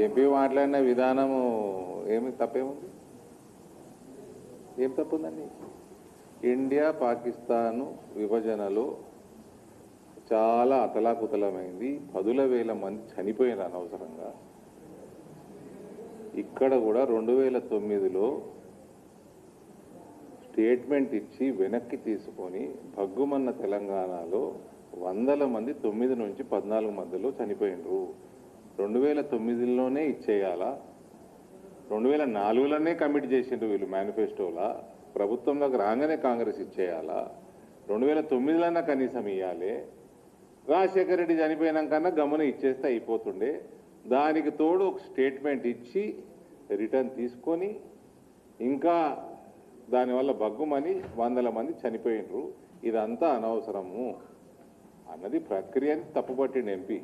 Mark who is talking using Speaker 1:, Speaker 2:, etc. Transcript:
Speaker 1: MP మాట్లాడిన విధానము ఏమి తప్పేముంది? ఏం తప్పుందండి? ఇండియా పాకిస్తాను విభజనలో చాలా అతలాకుతలమైంది. 10,000 మంది చనిపోయినారు అనవసరంగా. ఇక్కడ కూడా 2009లో స్టేట్మెంట్ ఇచ్చి వెనక్కి తీసుకొని భగ్గుమన్న తెలంగాణలో 100 మంది 9 నుంచి 14 మధ్యలో చనిపోయినరు. 2009లోనే ఇచ్చేయాలా? 2004లోనే కమిట్ చేసిండ్రు వీళ్ళు మేనిఫెస్టోలా. ప్రభుత్వంలోకి రాగానే కాంగ్రెస్ ఇచ్చేయాలా? 2009లోనే కనీసం ఇవ్వాలి. రాజశేఖర రెడ్డి చనిపోయినాకన్నా గమ్మున ఇచ్చేస్తే అయిపోతుండే. దానికి తోడు ఒక స్టేట్మెంట్ ఇచ్చి రిటర్న్ తీసుకొని ఇంకా దానివల్ల బగ్గుమని 100 మంది చనిపోయినరు. ఇదంతా అనవసరము అన్నది ప్రక్రియని తప్పుపట్టిండు ఎంపీ.